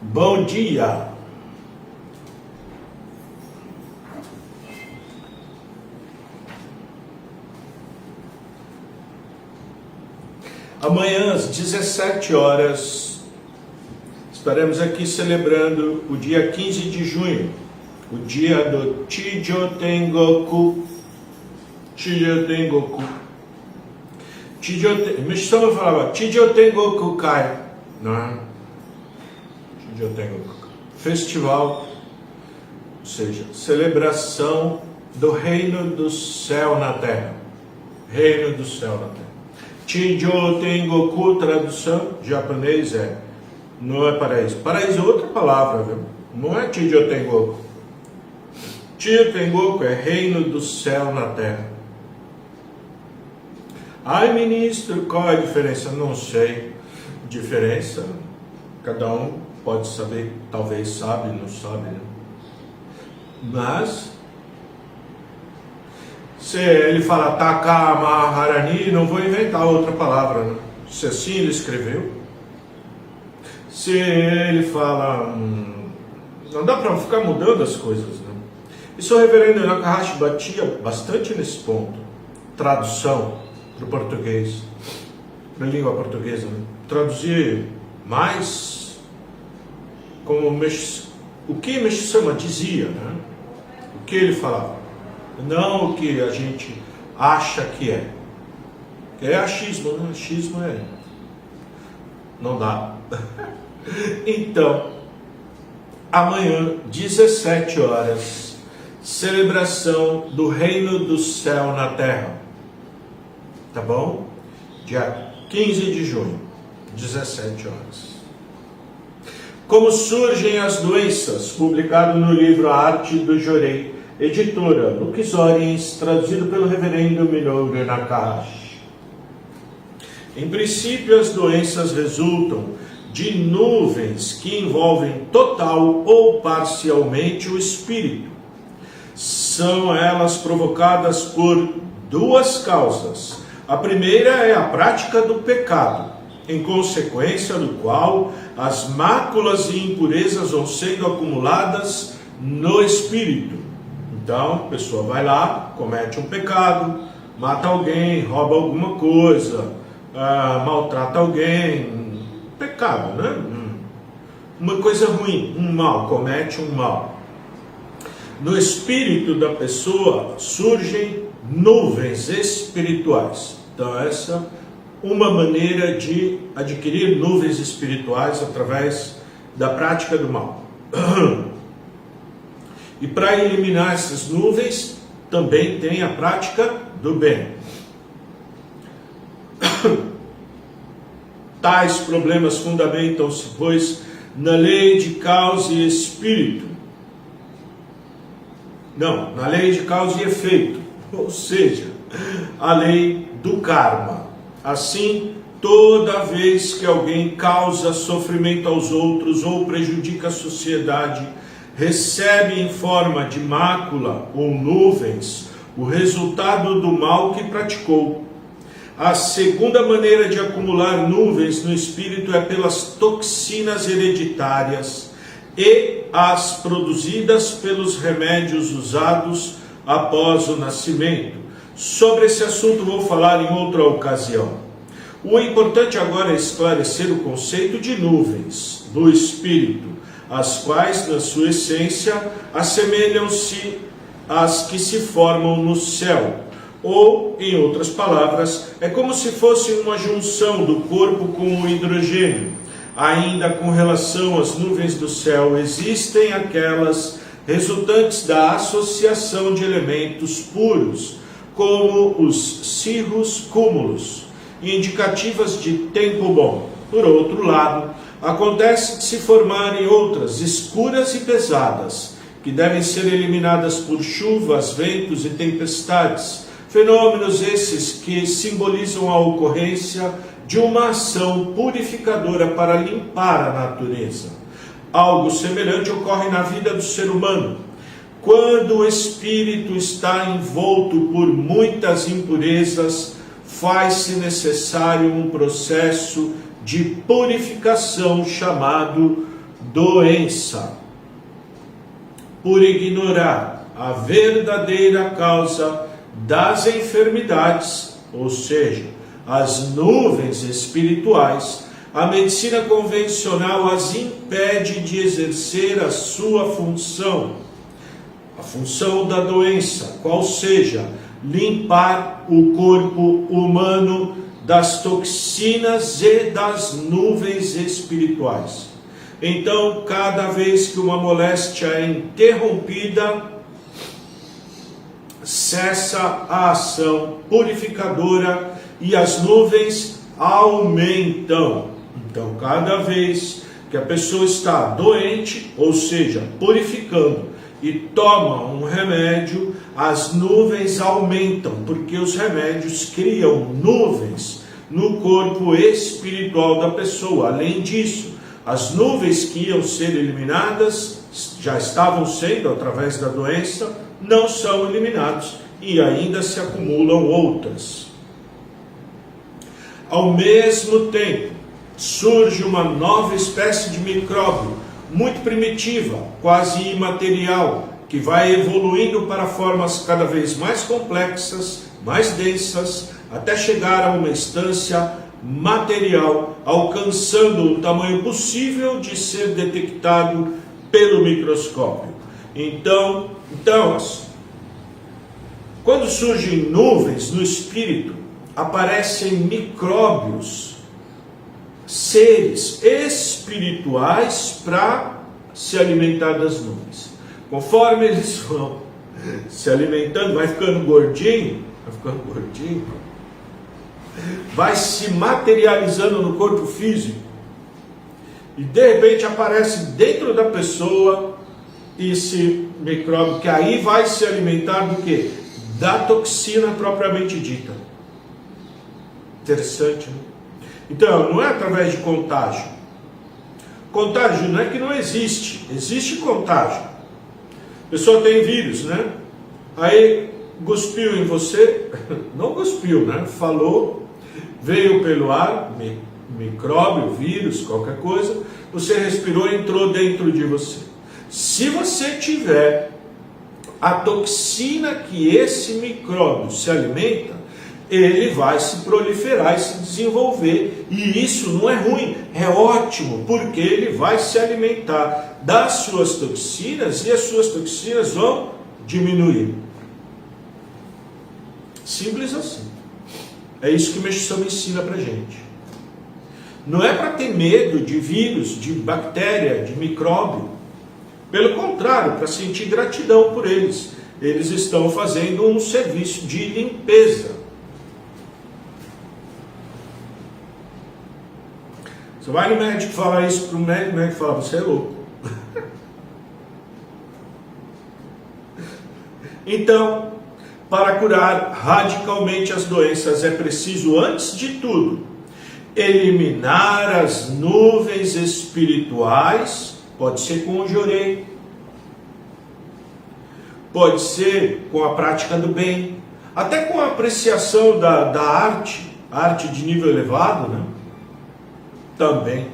Bom dia! Amanhã às 17 horas, estaremos aqui celebrando o dia 15 de junho, o dia do Chijo Tengoku. Me chama falava Chijo Tengoku Kai, não é? Chijo Tengoku. Festival, ou seja, celebração do reino do céu na terra. Reino do céu na terra. Chijo Tengoku, tradução japonês não é paraíso. Paraíso é outra palavra, viu? Não é Chijo Tengoku. Chijo Tengoku é reino do céu na terra. Ai, ministro, qual é a diferença? Não sei. Diferença, cada um pode saber, talvez sabe, não sabe, né? Mas se ele fala Takamaharani, não vou inventar outra palavra, né? Se assim ele escreveu. Se ele fala, não dá para ficar mudando as coisas, né? Isso o reverendo Nakahashi batia bastante nesse ponto. Tradução para o português, na língua portuguesa, né? Traduzir mais como o que Meshama dizia, né? O que ele falava, não o que a gente acha que é. É achismo, né? Achismo não dá. Então, amanhã, 17 horas, celebração do reino do céu na terra. Tá bom? Dia 15 de junho, 17 horas. Como surgem as doenças, publicado no livro A Arte do Jorei, editora Lucis Oriens, traduzido pelo reverendo Minoru Nakahashi. Em princípio, as doenças resultam de nuvens que envolvem total ou parcialmente o espírito. São elas provocadas por duas causas. A primeira é a prática do pecado, em consequência do qual as máculas e impurezas vão sendo acumuladas no espírito. Então, a pessoa vai lá, comete um pecado, mata alguém, rouba alguma coisa, maltrata alguém, pecado, né? Uma coisa ruim, um mal, comete um mal. No espírito da pessoa surgem nuvens espirituais. Então essa é uma maneira de adquirir nuvens espirituais através da prática do mal. E para eliminar essas nuvens, também tem a prática do bem. Tais problemas fundamentam-se, pois, na lei de causa e espírito. Não, na lei de causa e efeito, ou seja, a lei do karma. Assim, toda vez que alguém causa sofrimento aos outros ou prejudica a sociedade, recebe em forma de mácula ou nuvens o resultado do mal que praticou. A segunda maneira de acumular nuvens no espírito é pelas toxinas hereditárias e as produzidas pelos remédios usados após o nascimento. Sobre esse assunto vou falar em outra ocasião. O importante agora é esclarecer o conceito de nuvens do espírito, as quais, na sua essência, assemelham-se às que se formam no céu. Ou, em outras palavras, é como se fosse uma junção do corpo com o hidrogênio. Ainda com relação às nuvens do céu, existem aquelas resultantes da associação de elementos puros, como os cirrus cúmulos, indicativas de tempo bom. Por outro lado, acontece de se formarem outras, escuras e pesadas, que devem ser eliminadas por chuvas, ventos e tempestades, fenômenos esses que simbolizam a ocorrência de uma ação purificadora para limpar a natureza. Algo semelhante ocorre na vida do ser humano. Quando o espírito está envolto por muitas impurezas, faz-se necessário um processo de purificação chamado doença, por ignorar a verdadeira causa das enfermidades, ou seja, as nuvens espirituais, a medicina convencional as impede de exercer a sua função, a função da doença, qual seja, limpar o corpo humano das toxinas e das nuvens espirituais. Então, cada vez que uma moléstia é interrompida, cessa a ação purificadora e as nuvens aumentam. Então, cada vez que a pessoa está doente, ou seja, purificando, e toma um remédio, as nuvens aumentam, porque os remédios criam nuvens no corpo espiritual da pessoa. Além disso, as nuvens que iam ser eliminadas, já estavam sendo através da doença, não são eliminados e ainda se acumulam outras. Ao mesmo tempo, surge uma nova espécie de micróbio, muito primitiva, quase imaterial, que vai evoluindo para formas cada vez mais complexas, mais densas, até chegar a uma instância material, alcançando o tamanho possível de ser detectado pelo microscópio. Então, quando surgem nuvens no espírito, aparecem micróbios, seres espirituais para se alimentar das nuvens. Conforme eles vão se alimentando, vai ficando gordinho, vai se materializando no corpo físico e de repente aparece dentro da pessoa esse micróbio que aí vai se alimentar do quê? Da toxina propriamente dita. Interessante, né? Então, não é através de contágio. Contágio não é que não existe, existe contágio. A pessoa tem vírus, né? Aí cuspiu em você, não cuspiu, né? Falou, veio pelo ar, micróbio, vírus, qualquer coisa, você respirou e entrou dentro de você. Se você tiver a toxina que esse micróbio se alimenta, ele vai se proliferar e se desenvolver, e isso não é ruim, é ótimo, porque ele vai se alimentar das suas toxinas e as suas toxinas vão diminuir. Simples assim. É isso que o Meixo Sama ensina pra gente. Não é para ter medo de vírus, de bactéria, de micróbio. Pelo contrário, para sentir gratidão por eles. Eles estão fazendo um serviço de limpeza. Você vai no médico falar isso para o médico fala, você é louco. Então, para curar radicalmente as doenças, é preciso, antes de tudo, eliminar as nuvens espirituais. Pode ser com o jorei, pode ser com a prática do bem, até com a apreciação da arte de nível elevado, né? Também.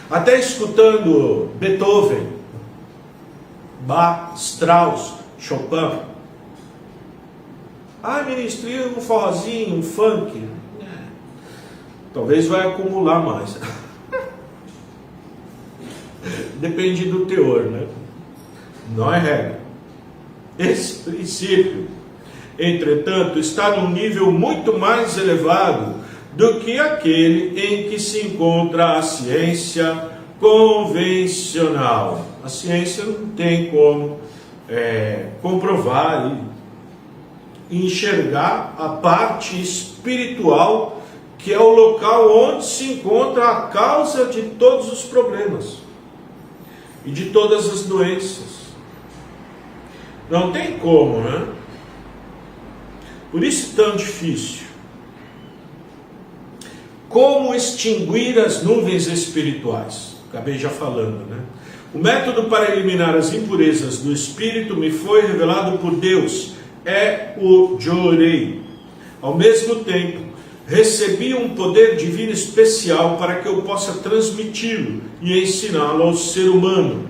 Até escutando Beethoven, Bach, Strauss, Chopin. Ministro, um forrozinho, um funk. Talvez vai acumular mais. Depende do teor, né? Não é regra. Esse princípio, entretanto, está num nível muito mais elevado do que aquele em que se encontra a ciência convencional. A ciência não tem como comprovar e enxergar a parte espiritual, que é o local onde se encontra a causa de todos os problemas e de todas as doenças. Não tem como, né? Por isso tão difícil. Como extinguir as nuvens espirituais? Acabei já falando, né? O método para eliminar as impurezas do espírito me foi revelado por Deus. É o Jorei. Ao mesmo tempo, recebi um poder divino especial para que eu possa transmiti-lo e ensiná-lo ao ser humano.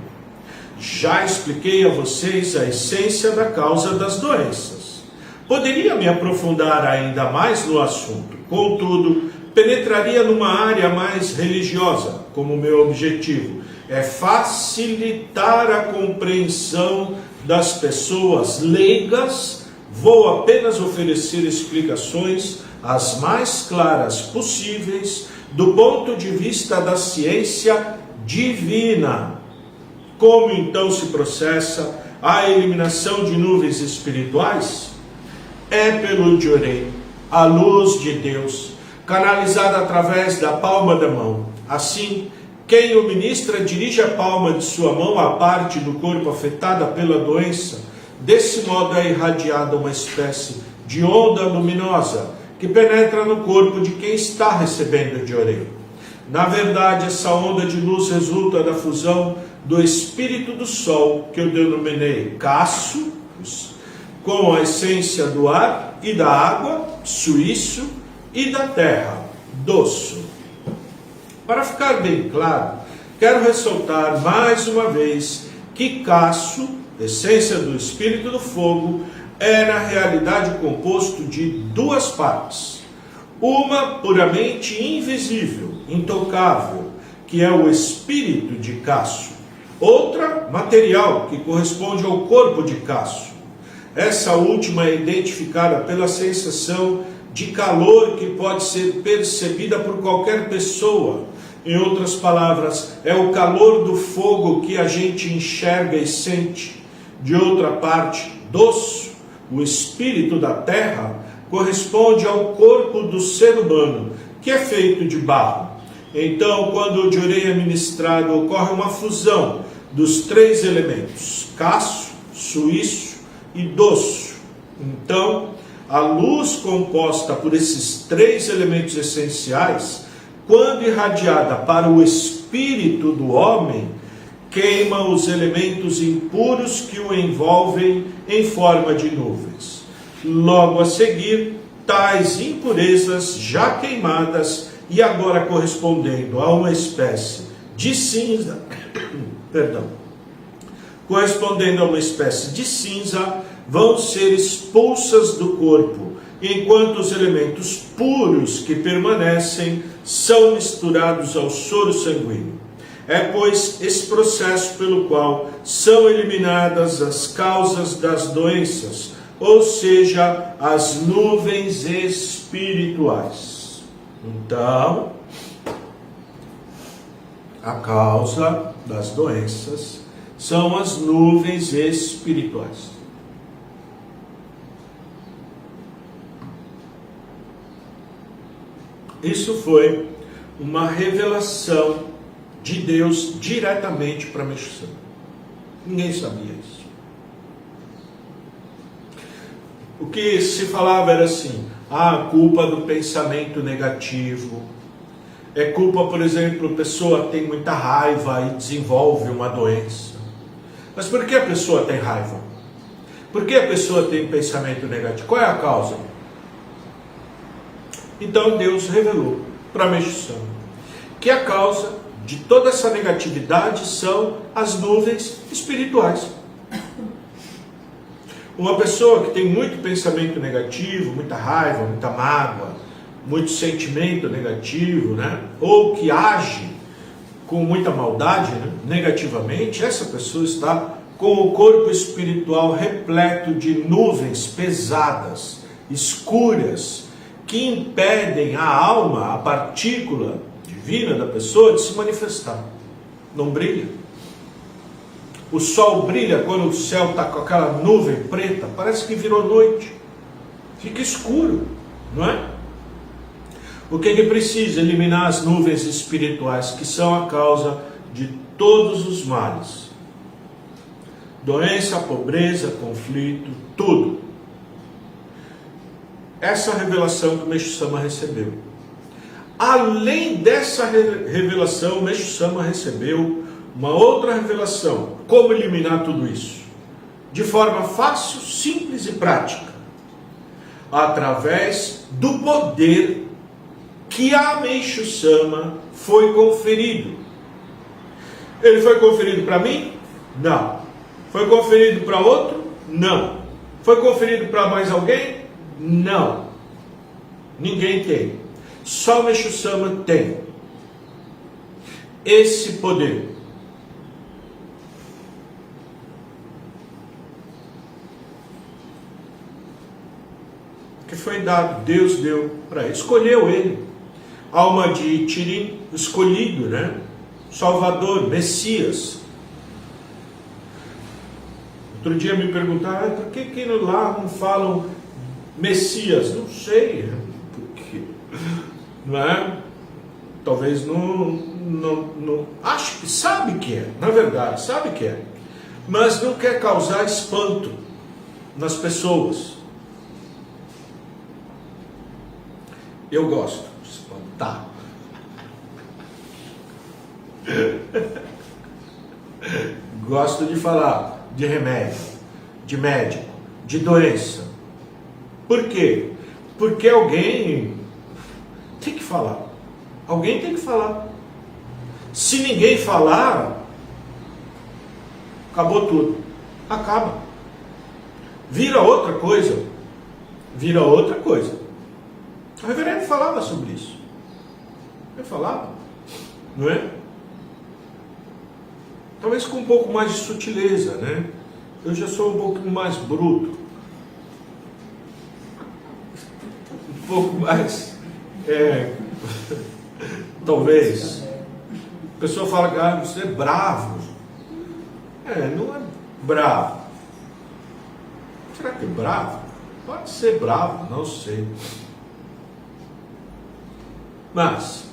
Já expliquei a vocês a essência da causa das doenças. Poderia me aprofundar ainda mais no assunto, contudo, penetraria numa área mais religiosa, como meu objetivo é facilitar a compreensão das pessoas leigas. Vou apenas oferecer explicações as mais claras possíveis do ponto de vista da ciência divina. Como então se processa a eliminação de nuvens espirituais? É pelo Diorei, a luz de Deus, canalizada através da palma da mão. Assim, quem o ministra dirige a palma de sua mão à parte do corpo afetada pela doença. Desse modo é irradiada uma espécie de onda luminosa que penetra no corpo de quem está recebendo o Diorei. Na verdade, essa onda de luz resulta da fusão do espírito do sol, que eu denominei Casso, com a essência do ar e da água, Suíço, e da terra, Dosso. Para ficar bem claro, quero ressaltar mais uma vez que Casso, essência do espírito do fogo, é na realidade composto de duas partes. Uma puramente invisível, intocável, que é o espírito de Casso. Outra material, que corresponde ao corpo de Casso. Essa última é identificada pela sensação de calor que pode ser percebida por qualquer pessoa. Em outras palavras, é o calor do fogo que a gente enxerga e sente. De outra parte, Dosso, o espírito da terra, corresponde ao corpo do ser humano, que é feito de barro. Então, quando o Diorei é ministrado, ocorre uma fusão dos três elementos, Casso, Suíço e Dosso. Então, a luz composta por esses três elementos essenciais, quando irradiada para o espírito do homem, queima os elementos impuros que o envolvem em forma de nuvens. Logo a seguir, tais impurezas já queimadas e agora correspondendo a uma espécie de cinza, vão ser expulsas do corpo, enquanto os elementos puros que permanecem são misturados ao soro sanguíneo. É, pois, esse processo pelo qual são eliminadas as causas das doenças, ou seja, as nuvens espirituais. Então, a causa das doenças são as nuvens espirituais. Isso foi uma revelação de Deus diretamente para Meixo. Ninguém sabia isso. O que se falava era assim: a culpa do pensamento negativo. É culpa, por exemplo, a pessoa tem muita raiva e desenvolve uma doença. Mas por que a pessoa tem raiva? Por que a pessoa tem pensamento negativo? Qual é a causa? Então Deus revelou para Meixo que a causa de toda essa negatividade são as nuvens espirituais. Uma pessoa que tem muito pensamento negativo, muita raiva, muita mágoa, muito sentimento negativo, né? Ou que age com muita maldade, né? Negativamente, essa pessoa está com o corpo espiritual repleto de nuvens pesadas, escuras, que impedem a alma, a partícula divina da pessoa de se manifestar. Não brilha. O sol brilha quando o céu está com aquela nuvem preta, parece que virou noite. Fica escuro, não é? O que ele precisa? Eliminar as nuvens espirituais, que são a causa de todos os males. Doença, pobreza, conflito, tudo. Essa revelação que o Meixo Sama recebeu. Além dessa revelação, o Meixo Sama recebeu uma outra revelação. Como eliminar tudo isso? De forma fácil, simples e prática. Através do poder que a Meishu Sama foi conferido. Ele foi conferido para mim? Não. Foi conferido para outro? Não. Foi conferido para mais alguém? Não. Ninguém tem. Só o Meishu Sama tem esse poder. Que foi dado, Deus deu para ele, escolheu ele, alma de Tirim, escolhido, né? Salvador, Messias. Outro dia me perguntaram, por que lá não falam Messias? Não sei, porque, não é? Talvez não, acho que sabe que é, na verdade, sabe que é, mas não quer causar espanto nas pessoas. Eu gosto de espantar. Gosto de falar de remédio, de médico, de doença. Por quê? Porque alguém tem que falar. Alguém tem que falar. Se ninguém falar, acabou tudo. Acaba. Vira outra coisa. Vira outra coisa. O reverendo falava sobre isso. Ele falava, não é? Talvez com um pouco mais de sutileza, né? Eu já sou um pouco mais bruto. Um pouco mais... talvez. A pessoa fala que você é bravo. Não é bravo. Será que é bravo? Pode ser bravo, não sei. Mas,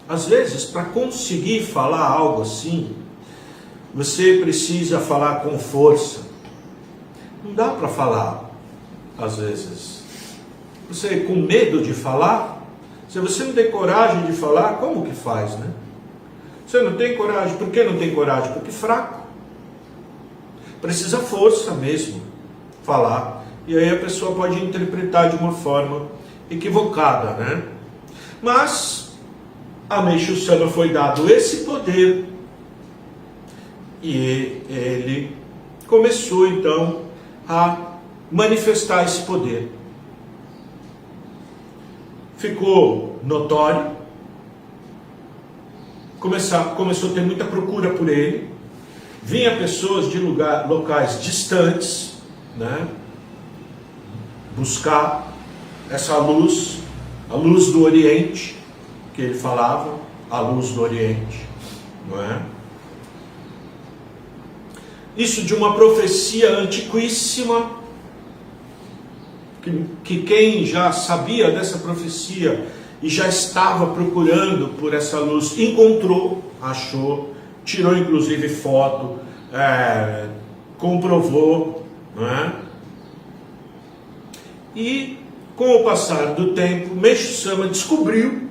às vezes, para conseguir falar algo assim, você precisa falar com força. Não dá para falar, às vezes. Você com medo de falar, se você não tem coragem de falar, como que faz, né? Você não tem coragem. Por que não tem coragem? Porque é fraco. Precisa força mesmo, falar. E aí a pessoa pode interpretar de uma forma equivocada, né? Mas a Meishu Sama foi dado esse poder e ele começou então a manifestar esse poder. Ficou notório, começou a ter muita procura por ele, vinha pessoas de locais distantes, né, buscar essa luz, a luz do Oriente, que ele falava, a luz do Oriente, não é? Isso de uma profecia antiquíssima, que quem já sabia dessa profecia e já estava procurando por essa luz, encontrou, achou, tirou inclusive foto, comprovou, não é? E com o passar do tempo, Meishu Sama descobriu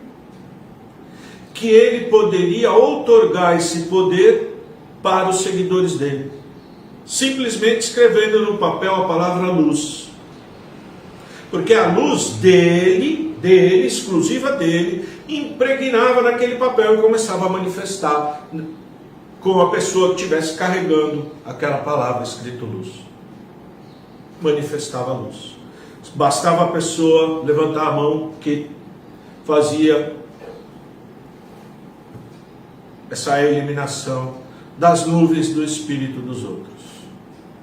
que ele poderia outorgar esse poder para os seguidores dele, simplesmente escrevendo no papel a palavra luz, porque a luz dele, exclusiva dele, impregnava naquele papel e começava a manifestar como a pessoa que estivesse carregando aquela palavra escrito luz. Manifestava a luz. Bastava a pessoa levantar a mão que fazia essa eliminação das nuvens do espírito dos outros,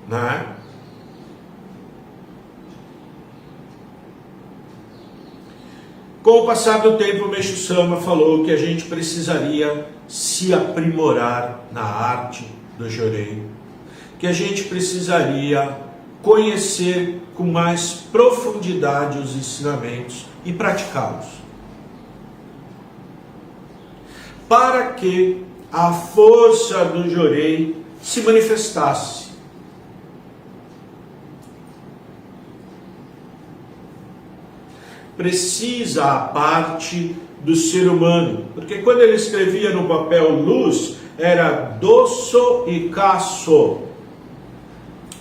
né? Com o passar do tempo, Meishu Sama falou que a gente precisaria se aprimorar na arte do Jorei, que a gente precisaria conhecer com mais profundidade os ensinamentos e praticá-los, para que a força do Jorei se manifestasse. Precisa a parte do ser humano, porque quando ele escrevia no papel luz, era dosso e casso,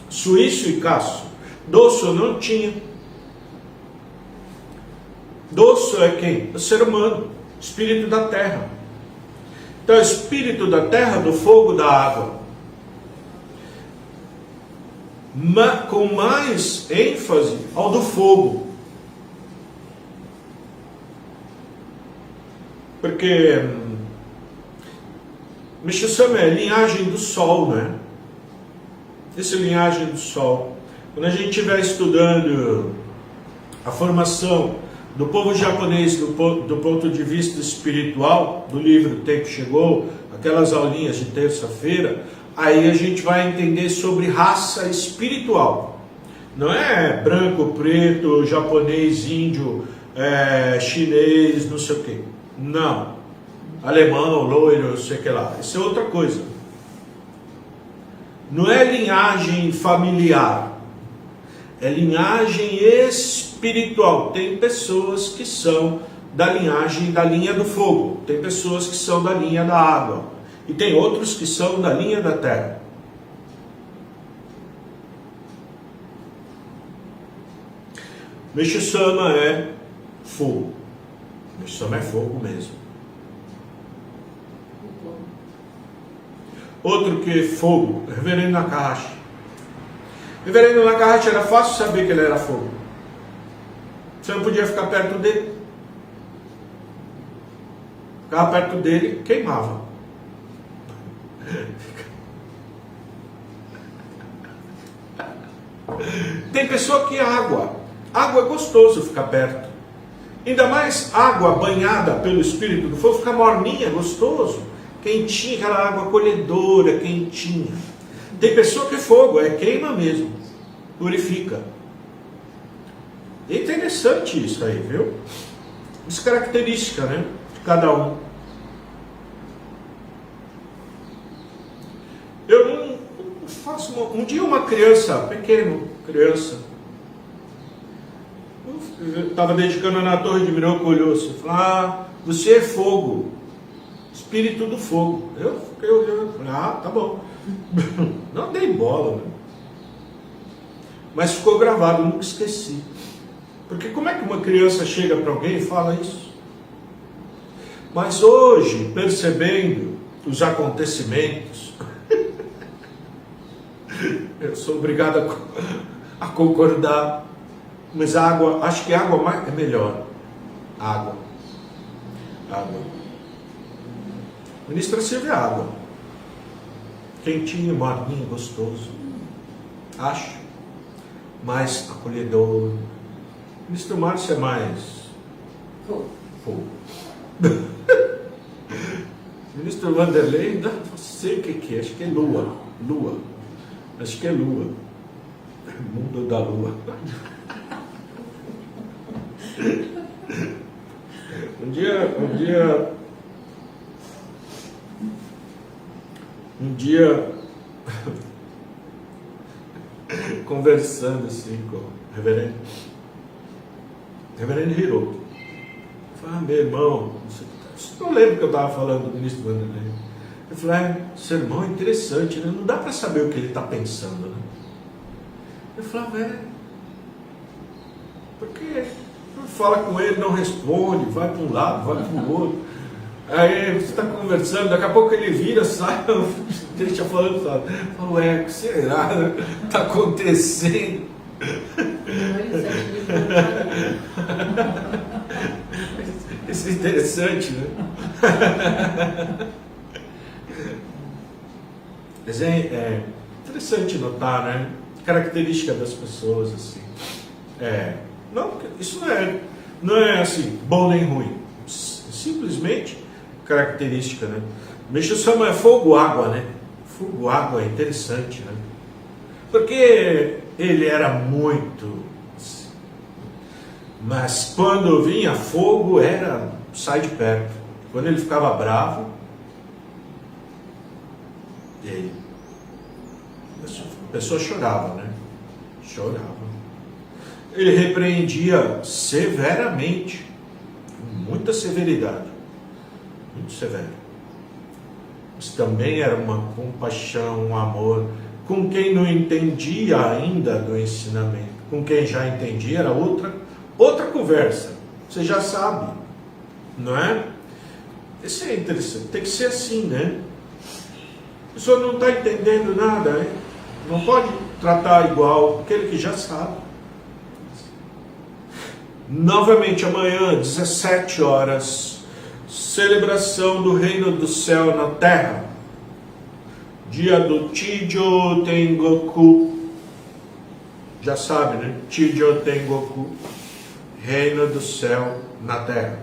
suíço e casso. Dosso não tinha. Dosso é quem? O ser humano, espírito da terra. Então, espírito da terra, do fogo, da água. Com mais ênfase ao do fogo. Porque Meixo-sama é linhagem do sol, né? Essa linhagem do sol. Quando a gente estiver estudando a formação do povo japonês do ponto de vista espiritual, do livro O Tempo Chegou, aquelas aulinhas de terça-feira, aí a gente vai entender sobre raça espiritual. Não é branco, preto, japonês, índio, chinês, não sei o quê. Não. Alemão, loiro, sei que lá. Isso é outra coisa. Não é linhagem familiar. É linhagem espiritual. Tem pessoas que são da linha do fogo. Tem pessoas que são da linha da água. E tem outros que são da linha da terra. Meixo-sama é fogo. Meixo-sama é fogo mesmo. Outro que é fogo, Reverendo Nakahashi. Reverendo Nakahashi era fácil saber que ele era fogo. Você não podia ficar perto dele. Ficava perto dele, queimava. Tem pessoa que é água. Água é gostoso ficar perto. Ainda mais água banhada pelo Espírito do Fogo, fica morninha, gostoso. Quentinha, aquela água acolhedora, quentinha. Tem pessoa que é fogo, queima mesmo. Purifica. É interessante isso aí, viu? Isso é característica, né? De cada um. Eu não faço... Um dia uma criança, criança, eu estava dedicando na Torre de Miroco, olhou assim, falou, você é fogo. Espírito do fogo. Eu fiquei olhando, falei, tá bom. Não dei bola, né? Mas ficou gravado, nunca esqueci. Porque como é que uma criança chega para alguém e fala isso? Mas hoje, percebendo os acontecimentos, eu sou obrigado a concordar. Mas a água, acho que a água é melhor. Água. Ministra Silvia é água. Quentinho, morninho, gostoso. Acho. Mais acolhedor. Ministro Márcio é mais... Fogo. Ministro Vanderlei, não sei o que é. Acho que é lua. Acho que é lua. Mundo da lua. Um dia conversando assim com o reverendo Hiroki, falei, meu irmão, não lembro que eu estava falando do ministro Vanderlei. Eu falei, seu irmão é interessante, né? Não dá para saber o que ele está pensando, né? Eu falei, porque fala com ele, não responde, vai para um lado, vai para o outro. Aí você está conversando, daqui a pouco ele vira, sai, deixa falando, fala, o que será? Está acontecendo? Isso é interessante, né? Mas é interessante notar, né? Característica das pessoas, assim. Não, isso não é assim, bom nem ruim. Simplesmente característica, né? Meixo-sama é fogo, água, né? Fogo, água é interessante, né? Porque ele era muito... Mas quando vinha fogo, sai de perto. Quando ele ficava bravo, a pessoa chorava, né? Chorava. Ele repreendia severamente, com muita severidade, muito severo. Mas também era uma compaixão, um amor, com quem não entendia ainda do ensinamento. Com quem já entendia era outra conversa. Você já sabe, não é? Isso é interessante, tem que ser assim, né? A pessoa não está entendendo nada, hein? Não pode tratar igual aquele que já sabe. Novamente amanhã, 17 horas, celebração do reino do céu na terra. Dia do Chijo Tengoku. Já sabe, né? Chijo Tengoku. Reino do céu na terra.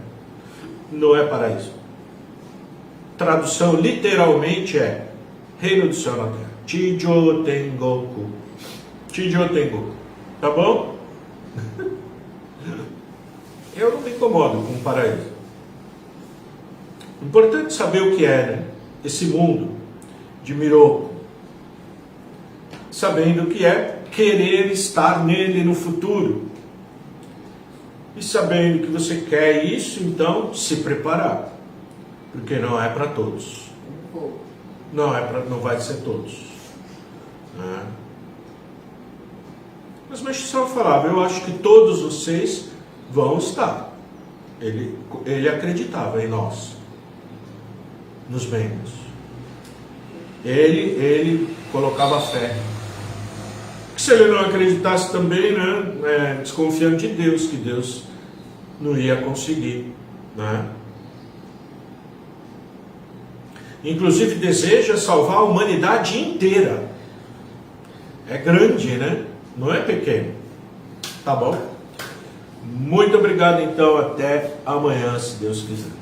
Não é paraíso. Tradução literalmente é reino do céu na terra. Chijo Tengoku. Chijo Tengoku. Tá bom? Eu não me incomodo com o paraíso. Importante saber o que é, né? Esse mundo de Miroku. Sabendo o que é querer estar nele no futuro. E sabendo que você quer isso, então se preparar. Porque não é para todos. Não vai ser todos. Né? Mas o Mestre Sal falava, eu acho que todos vocês vão estar. Ele acreditava em nós, nos membros. Ele colocava fé. Se ele não acreditasse também, né, desconfiando de Deus, que Deus não ia conseguir, né? Inclusive deseja salvar a humanidade inteira. É grande, né? Não é pequeno. Tá bom? Muito obrigado então, até amanhã, se Deus quiser.